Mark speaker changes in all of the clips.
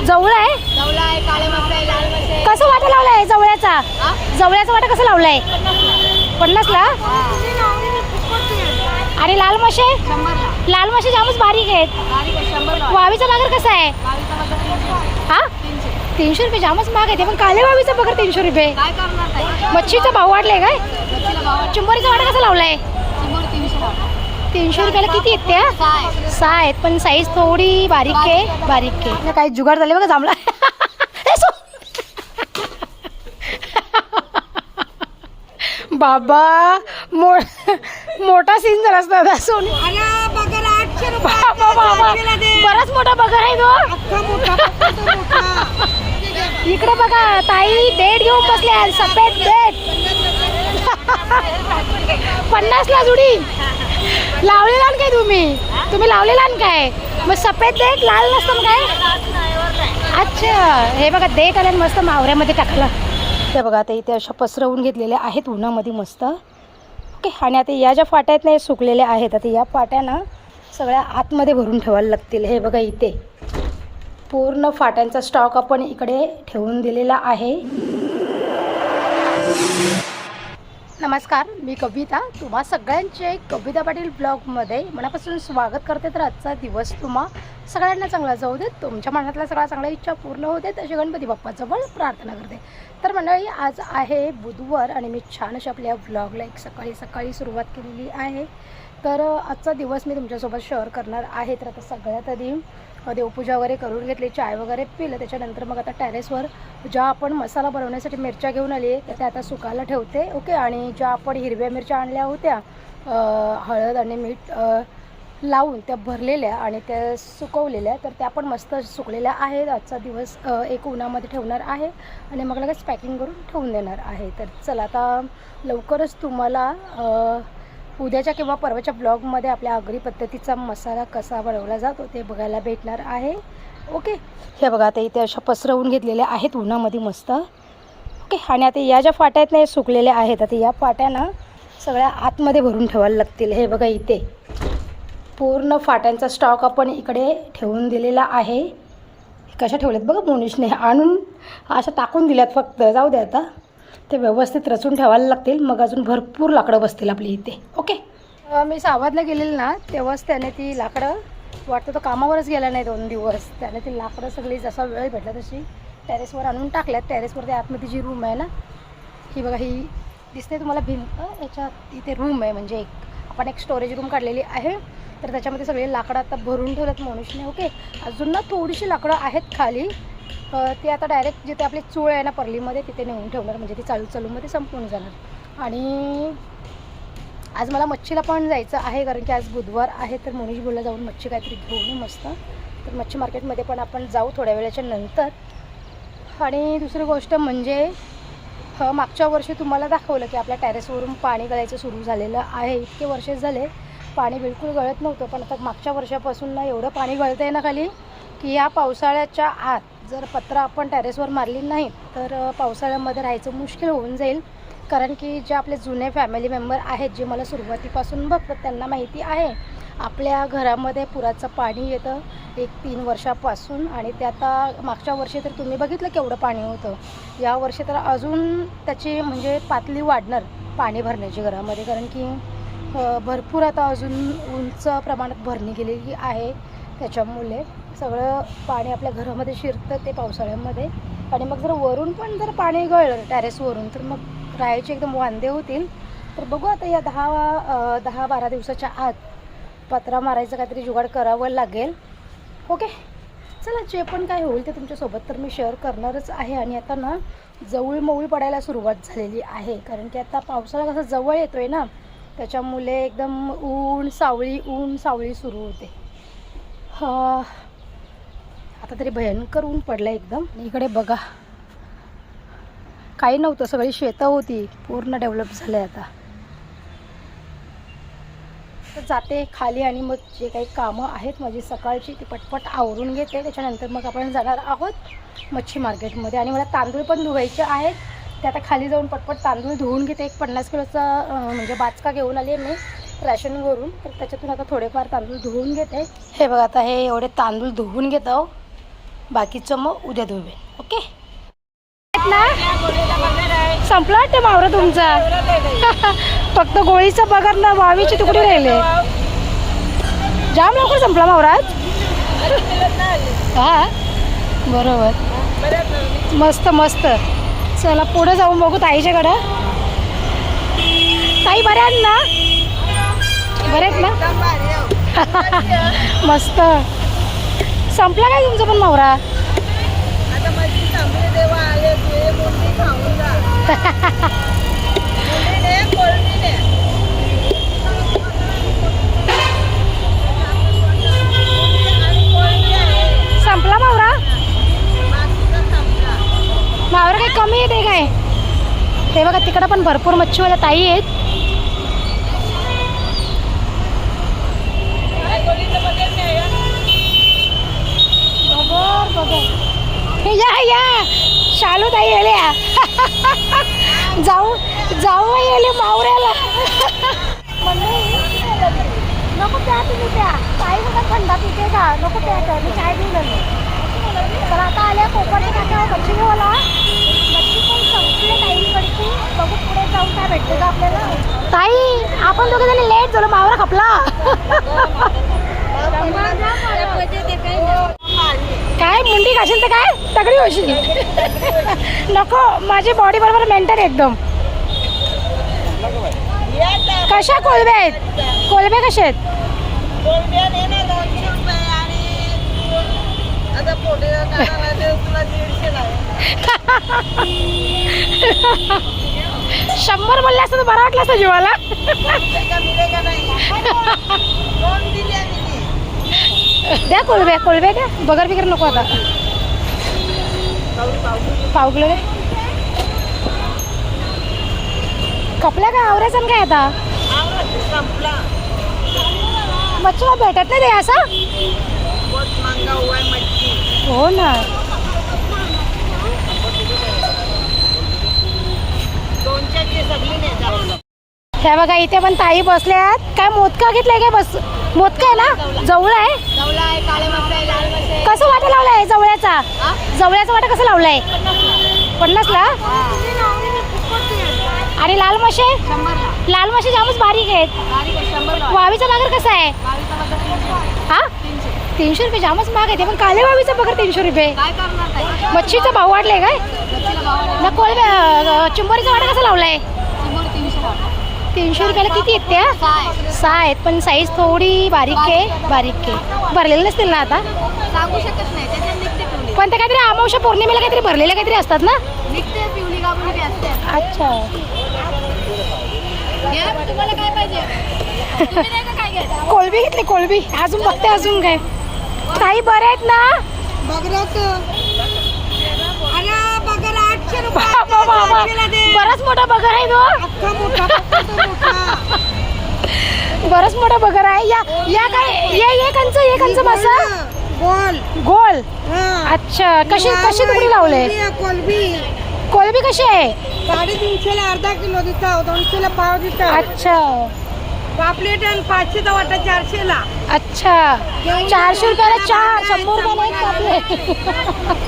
Speaker 1: जवळ आहे. कसं वाटा लावलाय जवळ्याचा? जवळ्याचा वाटा कसं लावलाय? 50ला. आणि लाल मासे? लाल मासे जामच बारीक आहेत. वावीचा बाजार कसा आहे? हा 300 रुपये. जामच महाग आहे. पण काले वावीचा बघा 300 रुपये. मच्छीचा भाव वाढलाय काय? चिंबोरीचा वाटा कसा लावलाय? 300 रुपयाला किती आहेत त्या? 6 आहेत. पण साईज थोडी बारीक आहे. काही जुगाड झाले बघा जांभळा. बाबा मोठा सीन झाला असता सोनी. बराच मोठा बगर आहे तो. इकडे बघा ताई देठ घेऊन बसले. सफेद देठ 50ला जुडी. लावलेला काय तुम्ही लावलेला काय? मग सफेद देठ लाल नसतं काय? अच्छा हे बघा देठ आल्या मस्त मावऱ्यामध्ये टाकलं. ते बघा आता इथे अशा पसरवून घेतलेल्या आहेत उन्हामध्ये मस्त. ओके. आणि आता या ज्या फाट्या आहेत ना सुकलेल्या आहेत. आता या फाट्या ना सगळ्या आतमध्ये भरून ठेवायला लागतील. हे बघा इथे पूर्ण फाट्यांचा स्टॉक आपण इकडे ठेवून दिलेला आहे. नमस्कार, मी कविता. तुम्हा सगळ्यांचे कविता पाटील ब्लॉगमध्ये मनापासून स्वागत करते. तर आजचा दिवस तुम्हा सगळ्यांना चांगला जाऊ देत. तुमच्या मनातल्या सगळ्या चांगल्या इच्छा पूर्ण होऊ देत अशी गणपती बाप्पाजवळ प्रार्थना करते. तर मंडळी आज आहे बुधवार आणि मी छान अशा आपल्या ब्लॉगला एक सकाळी सुरुवात केलेली आहे. तर आजचा दिवस मी तुमच्यासोबत शेअर करणार आहे. तर आता सगळ्यात आधी देवपूजा वगैरे करून घेतली, चाय वगैरे पिलं. त्याच्यानंतर मग आता टेरेसवर ज्या आपण मसाला बनवण्यासाठी मिरच्या घेऊन आली तर त्या आता सुकायला ठेवते. ओके. आणि ज्या आपण हिरव्या मिरच्या आणल्या होत्या हळद आणि मीठ लावून त्या भरलेल्या आणि त्या सुकवलेल्या तर त्या पण मस्त सुकलेल्या आहेत. आजचा दिवस एक उन्हामध्ये ठेवणार आहे आणि मग लगेच पॅकिंग करून ठेवून देणार आहे. तर चला आता लवकरच तुम्हाला उद्याच्या किंवा परवाच्या ब्लॉगमध्ये आपल्या आगरी पद्धतीचा मसाला कसा बनवला जातो ते बघायला भेटणार आहे. ओके. हे बघा आता इथे अशा पसरवून घेतलेल्या आहेत उन्हामध्ये मस्त. ओके. आणि आता या ज्या फाट्या आहेत ना सुकलेल्या आहेत. आता या फाट्या ना सगळ्या आतमध्ये भरून ठेवायला लागतील. हे बघा इथे पूर्ण फाट्यांचा स्टॉक आपण इकडे ठेवून दिलेला आहे. कशा ठेवल्यात बघा मोनिशने आणून अशा टाकून दिल्यात. फक्त जाऊ द्या आता ते व्यवस्थित रचून ठेवायला लागतील. मग अजून भरपूर लाकडं बसतील आपली इथे. ओके. मी सावधला गेलेली ना तेव्हाच त्याने ती लाकडं वाटतं तो कामावरच गेला नाही 2 दिवस. त्याने ती लाकडं सगळी जसा वेळ भेटला तशी टेरेसवर आणून टाकल्यात. टेरेसवर ते आतमध्ये जी रूम आहे ना ही बघा ही दिसते तुम्हाला भिंत. याच्यात इथे रूम आहे म्हणजे आपण एक स्टोरेज रूम काढलेली आहे. तर त्याच्यामध्ये सगळे लाकडं आता भरून ठेवल्यात मनुष्यने. ओके. अजून ना थोडीशी लाकडं आहेत खाली. ते आता डायरेक्ट जिथे आपली चूळ आहे ना परलीमध्ये तिथे नेऊन ठेवणार म्हणजे ती चालूमध्ये संपून जाणार. आणि आज मला मच्छीला पण जायचं आहे कारण की आज बुधवार आहे. तर मनीष बोलला जाऊन मच्छी काहीतरी घेऊन मस्त. तर मच्छी मार्केटमध्ये पण आपण जाऊ थोड्या वेळाच्या नंतर. आणि दुसरी गोष्ट म्हणजे मागच्या वर्षी तुम्हाला दाखवलं की आपल्या टेरेसवरून पाणी गळायचं सुरू झालेलं आहे. इतके वर्ष झाले पाणी बिलकुल गळत नव्हतं. पण आता मागच्या वर्षापासून ना एवढं पाणी गळतं आहे ना खाली की या पावसाळ्याच्या आत जर पत्र आपण टेरेसवर मारली नाही तर पावसाळ्यामध्ये राहायचं मुश्किल होऊन जाईल. कारण की जे आपले जुने फॅमिली मेंबर आहेत जे मला सुरुवातीपासून बघतात त्यांना माहिती आहे आपल्या घरामध्ये पुराचं पाणी येतं 1-3 वर्षापासून. आणि ते आता मागच्या वर्षी तर तुम्ही बघितलं केवढं पाणी होतं. या वर्षी तर अजून त्याची म्हणजे पातळी वाढणार पाणी भरण्याची घरामध्ये. कारण की भरपूर आता अजून उंच प्रमाणात भरणी गेलेली आहे. त्याच्यामुळे सगळं पाणी आपल्या घरामध्ये शिरतं ते पावसाळ्यामध्ये. आणि मग जर वरून पण जर पाणी गळलं टेरेसवरून तर मग राहायचे एकदम वांदे होतील. तर बघू आता या 10-12 दिवसाच्या आत पत्रा मारायचं काहीतरी जुगाड करावं लागेल. ओके. चला जे पण काय होईल ते तुमच्यासोबत तर मी शेअर करणारच आहे. आणि आता ना जवळ पडायला सुरुवात झालेली आहे कारण की आता पावसाळा कसा जवळ येतो आहे ना त्याच्यामुळे एकदम ऊन सावळी सुरू होते. आता तरी भयंकर ऊन पडलं एकदम. इकडे बघा काही नव्हतं सगळी शेतं होती पूर्ण डेव्हलप झालं आहे आता. तर जाते खाली आणि मग जे काही कामं आहेत माझी सकाळची ती पटपट आवरून घेते. त्याच्यानंतर मग आपण जाणार आहोत मच्छी मार्केटमध्ये. आणि मला तांदूळ पण धुवायचे आहेत. ते आता खाली जाऊन पटपट तांदूळ धुवून घेते. एक 50 किलोचा म्हणजे बाचका घेऊन आली आहे मी रॅशनवरून. तर त्याच्यातून आता थोडेफार तांदूळ धुवून घेते. हे बघा आता हे एवढे तांदूळ धुवून घेतो. बाकीचं मग उद्या धुवे. ओके ना. संपला वाटतं मावरा तुमचा. फक्त गोळीचा पगार ना 22ची तुकडी राहिले. जाम लवकर संपला मावरा. हा बरोबर. मस्त मस्त. चला पुढे जाऊन बघू ताईच्याकडं. ताई बऱ्या आहेत ना. बरे आहेत ना. मस्त. संपला काय तुमचा पण मावरा. संपला मावरा. मावरा काही कमी येते काय. ते बघा तिकडं पण भरपूर मच्छीवाल्या ताई आहेत. या या शालू ताई येल्या. जाऊ जाऊ येले मावऱ्याला. नको प्या तुम्ही प्या. ताई बघा थंडा पिते का. नको प्या मी चाय घेऊन आलो. तर आता आल्या कोकणच्या काट्यावर मच्छी घेऊला. मच्छी पण संपली ताईंकडची. बघू पुढे जाऊन काय भेटते का आपल्याला. ताई आपण दोघे जणी लेट झालो. मावरा खपला. काय मुंडी घाशील तर काय तगडी होशील. नको माझी बॉडी बरोबर मेंटेन एकदम. कशा कोलब्या आहेत. कोलब्या कशा आहेत. शंभर बोलले असतं तर बरं वाटलं असतं जीवाला. द्या कोलब्या कोलब्या द्या. बगर बिगर नको आता. पाव किलो दे. कपल्या का आवरायचं काय आता. मच्छीला भेटत नाही ते असं. हो ना. ह्या बघा इथे पण ताई बसल्यात. काय मोदका घेतलाय काय. बस मोदका आहे ना. जवळ आहे. कसं वाटा लावलाय जवळ्याचा. जवळ्याचा वाटा कसं लावलाय. 50ला. आणि लाल मासे. लाल मासे जामच बारीक आहेत. वावीचा बाजार कसा आहे. हा 300 रुपये जामच महाग आहे. ते पण काले वावीचा पगार 300 रुपये. मच्छीचा भाव वाढलाय काय. ना कोळब्या चिंबोरीचा वाटा कसा लावलाय. 300 रुपयाला किती आहेत त्या. 6 आहेत पण साईज थोडी बारीक आहे. भरलेले नसतील ना आता.
Speaker 2: सांगू शकत नाही.
Speaker 1: पण ते काहीतरी अमावस्या पौर्णिमेला काहीतरी भरलेले काहीतरी असतात ना. अच्छा.
Speaker 2: तुम्हाला काय पाहिजे.
Speaker 1: कोलबी घेतली. कोलबी अजून बघते. अजून काय ताई बरे आहेत ना. बराच मोठा बगर आहे तो. बराच मोठा बगर आहे. या काय ये कंच मासा. गोल. अच्छा कशी तुकडी लावले. कोलबी कशी आहे.
Speaker 2: 350ला अर्धा किलो देता. 200ला पाव देता.
Speaker 1: अच्छा.
Speaker 2: पापलेट आणि 500चा वाटा 400ला.
Speaker 1: अच्छा 400 रुपयाला 4. 100 रुपयाला एक पापलेट.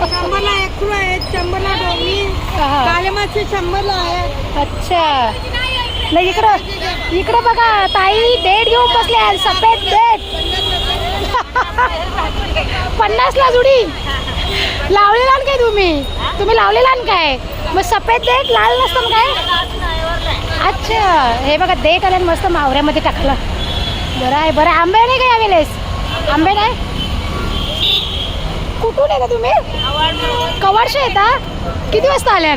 Speaker 2: 100ला 1 किलो आहे. 100ला डोंगी. काले मासे 100ला आहे.
Speaker 1: अच्छा. नाही इकडं बघा ताई डेट घेऊन बसल्या. सफेद डेट 50ला जुडी. लावलेला काय तुम्ही लावलेला काय. मग सफेद देठ लाल नसतं काय. अच्छा हे बघा देठ आल्या मस्त मावऱ्यामध्ये टाकलं. बरं आहे. बरं आंबे नाही काय यावेळेस. आंबे नाही. कुठून येता तुम्ही. कवाडशे येता. किती वाजता आल्या.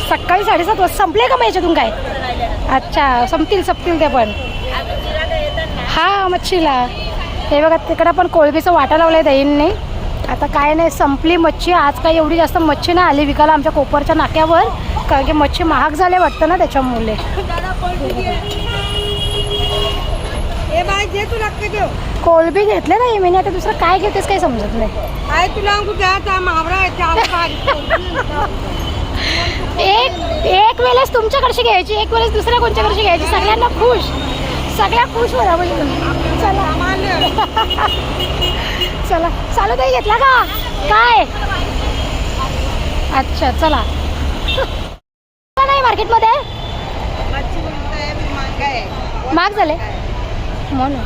Speaker 1: सकाळी 7:30 वाजता. संपले का मग याच्यातून काय. अच्छा संपतील ते पण. हा मच्छीला. हे बघा तिकडं पण कोळबीचं वाटा लावलंय ताईंनी. आता काय नाही संपली मच्छी. आज काय एवढी जास्त मच्छी नाही आली विकायला आमच्या कोपरच्या नाक्यावर. कारण की मच्छी महाग झाले वाटतं ना त्याच्यामुळे. कोलबी घेतले नाही मी. आता दुसरं काय घेतेस काही समजत नाही. एक वेळेस तुमच्याकडची घ्यायची. एक वेळेस दुसऱ्या कोणच्याकडची घ्यायची. सगळ्यांना खुश. सगळ्या खुश होला. चला चला चालू दही घेतला का काय? अच्छा चला. नाही मार्केटमध्ये महाग झाले म्हणून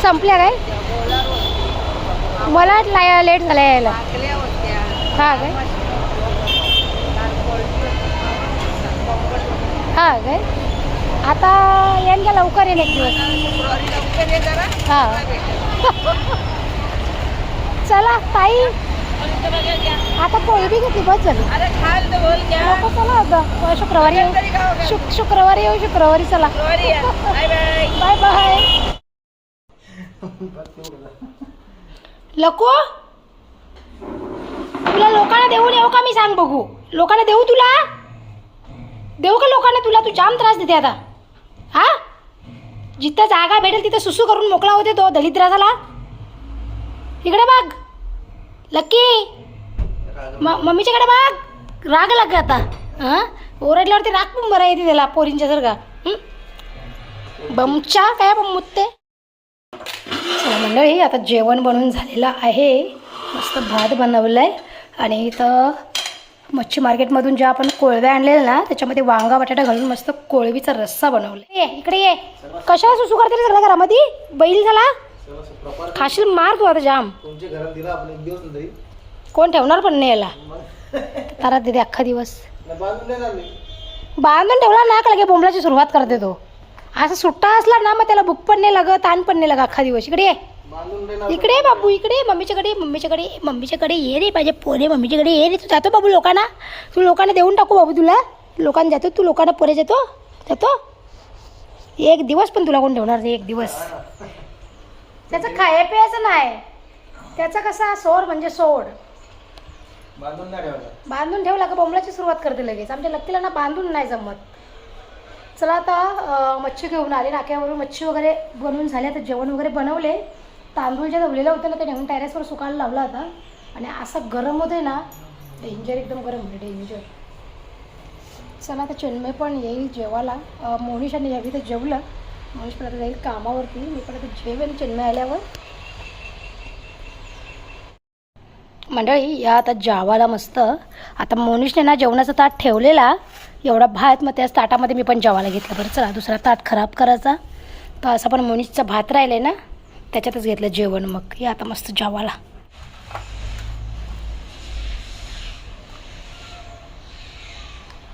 Speaker 1: संपल्या काय? मला लेट झालं यायला. हा काय? हा काय? आता येईन का लवकर येईल एक दिवस. हा चला ताई आता कोळंबी घेतली बस झाली. नको चला आता शुक्रवारी येऊ. शुक्रवारी येऊ शुक्रवारी. चला बाय बाय. लको तुला लोकांना देऊन येऊ का मी सांग बघू. लोकांना देऊ तुला देऊ का लोकांना तुला. तू जाम त्रास देते आता. हा जिथं जागा भेटेल तिथं सुसू करून मोकळा होते तो दलिद्राला. इकडे बघ लक्की मम्मीच्याकडे बघ. राग लाग आता. हां ओरडल्यावरती राग पण बरं येते त्याला पोरींच्या सारखा. बमच्या काय मुत्ते. चला मंडळी आता जेवण बनवून झालेलं आहे. मस्त भात बनवलं आहे आणि इथं मच्छी मार्केटमधून ज्या आपण कोळव्या आणलेल्या ना त्याच्यामध्ये वांगा बटाटा घालून मस्त कोळवीचा रस्सा बनवला. ये इकडे ये. कशाला सुसू करते रे सगळ्या घरामध्ये. बैल झाला खाशील मार तू आता जाम. कोण ठेवणार पण नाही याला. तारा देते अख्खा दिवस. बांधून ठेवला ना का लगे बोंबलाची सुरुवात करते तो. असं सुट्टा असला ना मग त्याला भूक पण नाही लागत ताण पण नाही लागत अख्खा दिवस. इकडे ये इकडे बाबू इकडे मम्मीच्याकडे ये रे पाहिजे पोरे. मम्मीच्याकडे ये रे. तू जातो बाबू लोकांना. तू लोकांना देऊन टाकू बाबू तुला. लोकांना जातो तू लोकांना पोरे जातो जातो. एक दिवस पण तुला कोण ठेवणार नाही. एक दिवस त्याचं खाय प्यायचं नाही. त्याचा कसा सोड म्हणजे सोड. बांधून ठेवला का बोंबलाची सुरुवात करते लगेच. आमच्या लक्कीला ना बांधून नाही जमत. चला आता मच्छी घेऊन आले नाक्यावरून. मच्छी वगैरे बनवून झाले. आता जेवण वगैरे बनवले. तांदूळ जे दवलेलं होतं ना ते नेऊन टेरेसवर सुकायला लावला होता. आणि असं गरम होते ना डेंजर एकदम गरम होते डेंजर. चला आता चिन्मय पण येईल जेवायला. मोनिश आणि यावी तर जेवलं. मोनिश पण आता जाईल कामावरती. मी पण आता जेवेन चिन्मय आल्यावर. मंडळी या आता जेवायला मस्त. आता मोनिशने ना जेवणाचा ताट ठेवलेला एवढा भात. मग त्याच ताटामध्ये मी पण जेवायला घेतलं. बरं चला दुसरा ताट खराब करायचा तर असं पण मोनिशचा भात राहिला आहे ना त्याच्यातच घेतलं जेवण. मग या आता मस्त जेवायला.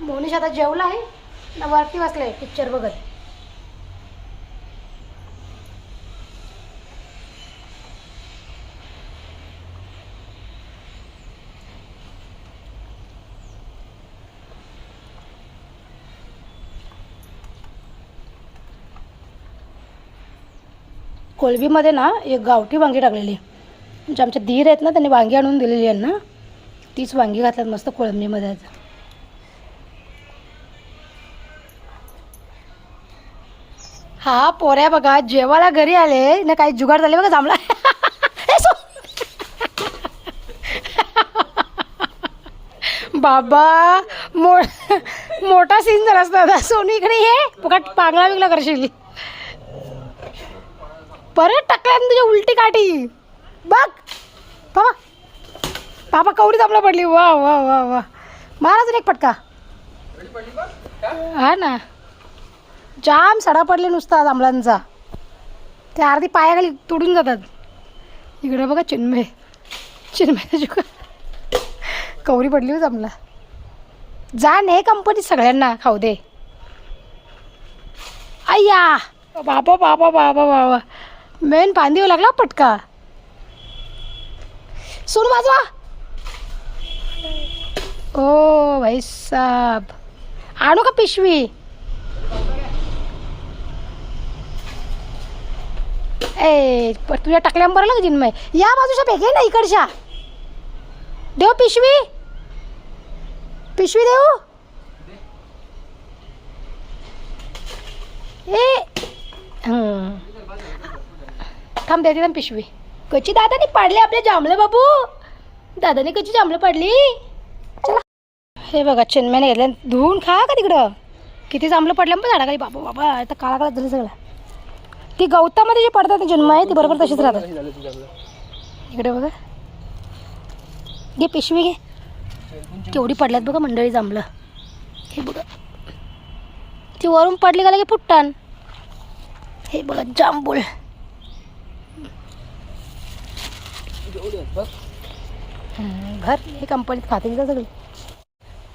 Speaker 1: मोनिश आता जेवला आहे ना वरती बसलाय पिक्चर बघत. कोळंबीमध्ये ना एक गावठी वांगी टाकलेली. म्हणजे आमच्या धीर आहेत ना त्यांनी वांगी आणून दिलेली आहे ना तीच वांगी घातल्यात मस्त कोळंबीमध्ये. हा पोऱ्या बघा जेवायला घरी आले ना काही जुगाड झाले बघा जांभळा. बाबा मोठा सीन झाला असता. सोनू इकडे ये फुकट पांगला बिगला करशील. परत टाकल्या तुझ्या उलटी काठी बघ. बाबा बाबा कवडी तांबला पडली. वा वा वा वा महाराज एक फटका. हा ना जाम सडा पडले नुसता जांभळांचा. ते अर्धी पायाखाली तुडून जातात. इकडे बघा चिन्मय कवरी पडली हो जांभळा. जा ने कंपनी सगळ्यांना खाऊ दे. अय्या बाबा बाबा बाबा बाबा मेन पांदीव लागला पटका. सोनू वाजवा. ओ भाई साहब आणू का पिशवी. ए तुझ्या टाकल्या बरं लाग जिन्मय. या बाजूच्या भेगे ना इकडच्या देऊ पिशवी. पिशवी देऊ. ए थांब देते ना पिशवी. कच्ची दादानी पाडले आपले जांभळे बाबू. दादानी कच्ची जांभळं पाडली. चला हे बघा चिन्मयने घेतल्या धुवून खा का तिकडं. किती जांभळं पडल्या पण झाडाखाली. बाबा बाबा आता काळा काळा झालं सगळं. ती गवतामध्ये जी पडतात ते जन्म आहे ती बरोबर तशीच राहतात. इकडे बघा, घे पिशवी घे, केवढी पडल्यात बघा मंडळी जांभळं. हे बघा, ती वरून पडली का लगे फुटतान. हे बघा जांभूळ. घर हे कंपनीत खाते का सगळी.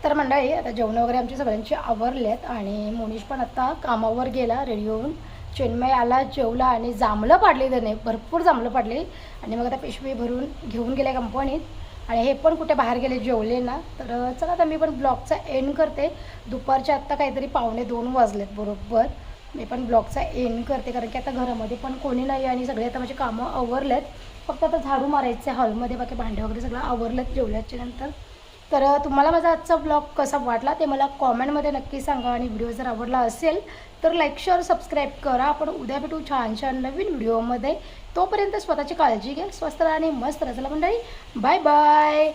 Speaker 1: तर मंडळी आता जेवण वगैरे आमची सगळ्यांची आवरलेत आणि मोनिश पण आता कामावर गेला रेडी होऊन. चिन्मय आला, जेवला आणि जांभळं पाडली त्याने, भरपूर जांभळं पाडली आणि मग आता पिशवी भरून घेऊन गेले कंपनीत. आणि हे पण कुठे बाहेर गेले, जेवले ना. तर चला आता मी पण ब्लॉगचा एंड करते. दुपारच्या आत्ता काहीतरी 1:45 वाजलेत बरोबर. मी पण ब्लॉगचा एंड करते कारण की आता घरामध्ये पण कोणी नाही आणि सगळे आता माझे कामं आवरलेत. फक्त आता झाडू मारायचे हॉलमध्ये, बाकी भांडे वगैरे सगळं आवरलेत जेवल्याच्या नंतर. तर तुम्हाला माझा आजचा ब्लॉग कसा वाटला ते मला कॉमेंटमध्ये नक्की सांगा आणि व्हिडिओ जर आवडला असेल तर लाईक शेअर सबस्क्राईब करा. आपण उद्या भेटू छान छान नवीन व्हिडिओमध्ये. तोपर्यंत स्वतःची काळजी घ्या, स्वस्त राहा आणि मस्त राहा. चला मंडळी, बाय बाय.